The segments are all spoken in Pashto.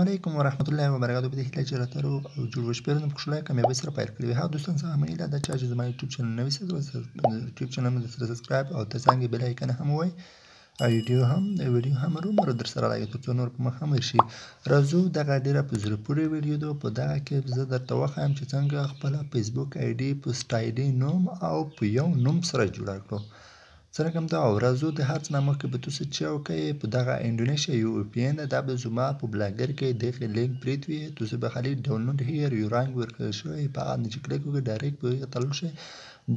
علیکم ورحمت الله وبرکاتو. په دې هیله چې راته روغ او جوړ وشپېره د خوشحالۍ کامیابۍ سره پیل کړی وي. هغه دوستان څخه مننه ده چې زما یوټیوب چینل نوی یوټیوب چینل مې درسره سبسکرایب او ترڅنګ یې بیل آیکن هم ووایئ او ویډیو هم هرومرو درسره راغی ترڅو نور په مخ هم ورشي. راځو دغه ډېره په زړه پورې ویډیو ده. په دغه کې زه درته وښایم چې څنګه خپله فیسبوک آی ډي په سټایلي نوم او په یو نوم سره جوړه کړو. څرنګه ده او راځو د هر څه نه مخکې به تاسو چې وکړئ په دغه انډونیشیا یو پی ان دا به زما په بلاګر کې دغه لینک پریت وي. تاسو به خالي ډاونلوډ هیر یو رنګ ورکړل شوی په هغه چې کلیک وکړئ ډایرکټ به هغه تلل شي.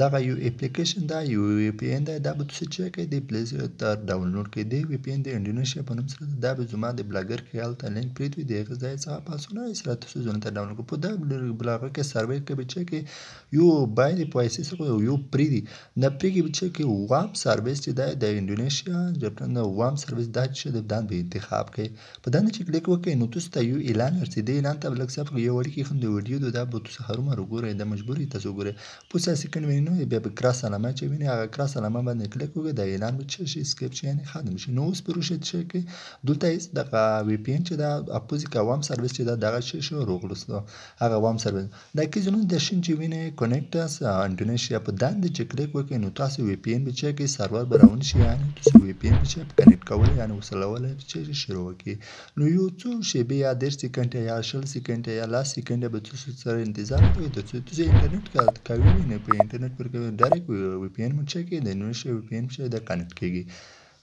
دغه یو اپلیکیشن دا یو پی ان دا به تاسو چې وکړئ د پلی ستور ډاونلوډ کړئ. د یو پی ان د انډونیشیا په نوم سره دا به زما د بلاګر کې هلته لینک پریت وي. د هغه ځای څخه پاسونه سره تاسو ځان ته ډاونلوډ کړئ. په دا بلاګر کې سروې کې به چې یو باید پیسې سره یو پری دی دا پری کې به چې وام سرویس چې دا د انډونیشیا جپان وام سرویس دا چې د دان به انتخاب کړئ. په دا چې کلیک وکړئ نو تاسو ته یو اعلان ورسي. د اعلان ته لږ څه یو وړکی خند ویډیو دا به تاسو هرومرو ګورئ د مجبوري تاسو ګورئ. په سکند وینو بیا به کراس علامه چې ویني هغه کراس علامه باندې کلیک وکړئ. د اعلان به چې سکیپ شي یعنی ختم شي. نو اوس پروسه چې دلته دغه وی پی ان چې دا اپوزیکا وام سرویس چې دا دغه شو روغلسلو هغه وام سرویس دا کې زموږ د شین چې ویني کنیکټس انډونیشیا په داند چې کلیک وکړئ نو تاسو وی پی ان به چې سرور براون شي یعنی تاسو وی پی ان به چې کنیکټ کول یعنی وصلول چې شروع وکړي. نو یو څو شیبې یا 10 سکند یا 20 سکند یا 10 سکند به تاسو سره انتظار کوئ ترڅو تاسو انټرنیټ کوئ نه په انټرنیټ پر ډایرکټ وی پی ان مو چې د انډونیشیا وی پی ان چې د کنیکټ کیږي.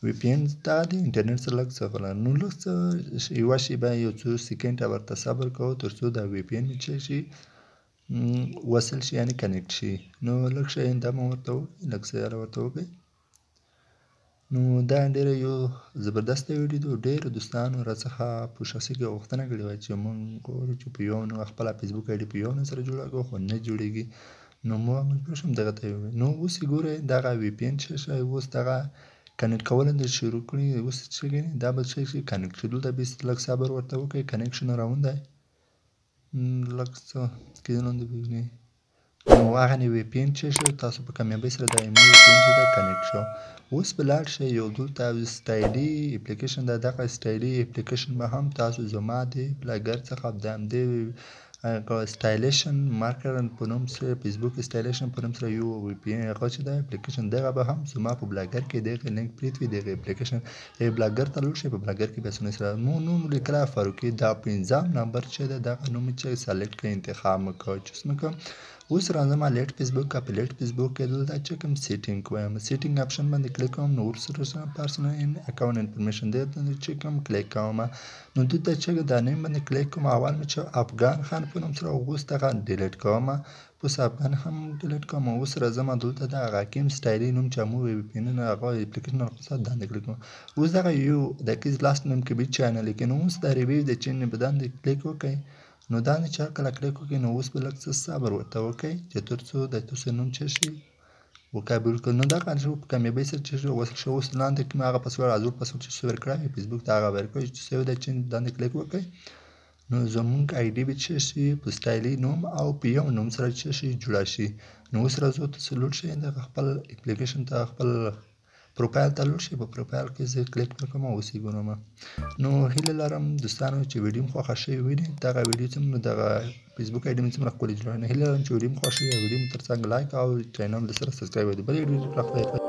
وی پی ان دا د انټرنیټ سره لږ څه نو لږ څه یو شیبه یو څو سکند ورته صبر کوو ترڅو دا وی پی ان چې شي وصل شي یعنی کنیکټ شي. نو لږ شی دا مو ورته وکړئ لږ څه ورته وکړئ. نو دا ډېره یو زبردسته ویډیو ده. ډېرو دوستانو راڅخه په شخصي کې غوښتنه کړې وه چې مونږ غواړو چې په یو نو خپله فیسبوک آی ډي په یو نوم سره جوړه کړو خو نه جوړېږي. نو ما مجبور شوم دغه ته ووایو. نو اوس یې ګورئ دغه وی پی ان چې شی اوس دغه کنیکټ کول د شروع کړي اوس چې دا به چې کنیکټ شي دلته به لږ صبر ورته وکړئ. کنیکشن روان دی لږ څه کېدنه د ویني نو هغه وی پی ان چې شو تاسو په کامیابۍ سره دا ایمو وی پی ان چې دا کنیکټ شو. اوس به لاړ شئ یو دلته سټایلي اپلیکیشن دا دغه سټایلي اپلیکیشن به هم تاسو زما د بلاګر څخه د همدې سټایلیشن مارکر په نوم سره فیسبوک سټایلیشن په نوم سره یو وی پی ان هغه چې دا اپلیکیشن دغه به هم زما په بلاګر کې دغه لینک پریت وي. دغه اپلیکیشن بلاګر ته لاړ شئ په بلاګر کې به اسانه سره نوم لیکلا فاروقي دا 15 نمبر چې دغه نوم چې سلیکټ کړئ انتخاب مکو چې مکو. اوس راځم لیټ فیسبوک په لیټ فیسبوک کې دلته چې کوم سیټینګ وایم سیټینګ اپشن باندې کلیک کوم نو ورسره پرسنل اکاونټ انفارمیشن دی چې کوم کلیک کوم نو دلته چې دا نیم باندې کلیک کوم اول مې چې افغان خان په نوم سره اوس دغه ډیلیټ کوم پس افغان هم ډیلیټ کوم. اوس راځم دلته د حکیم سټایلی نوم چې مو وی پی ان هغه اپلیکیشن خاصه باندې کلیک کوم. اوس دغه یو د کیز لاست نیم کې به چینل کې نو اوس د ریویو د چینل باندې کلیک وکړئ. نو دا نه چې کله کلیک وکړئ نو اوس به لږ څه صبر ورته وکړئ چې تر څو د تاسو نوم چې شي وقابل کړو. نو دا کار په کامیابۍ سره چې وصل شو. اوس لاندې کوم هغه پاسورډ ازور پاسورډ چې ورکړی فیسبوک ته هغه ورکړئ چې سیو د چین باندې کلیک وکړئ. نو زمونږ آی ډي به چې شي په سټایلي نوم او په یو نوم سره چې شي جوړه شي. نو اوس راځو تاسو لوډ شئ د خپل اپلیکیشن ته خپل پروفایل ته لوډ شئ. په پروفایل کې زه کلیک وکړم اوس یې ګورم. نو هیله لرم دوستانو چې ویډیو مو خوښه شوې وي دغه ویډیو څومره دغه فیسبوک آی ډي مې څومره ښکلې جوړه نه هیله لرم چې ویډیو مو خوښه شي یا ویډیو مو ترڅنګ لایک او چینل سره سبسکرایب وکړئ. بلې ویډیو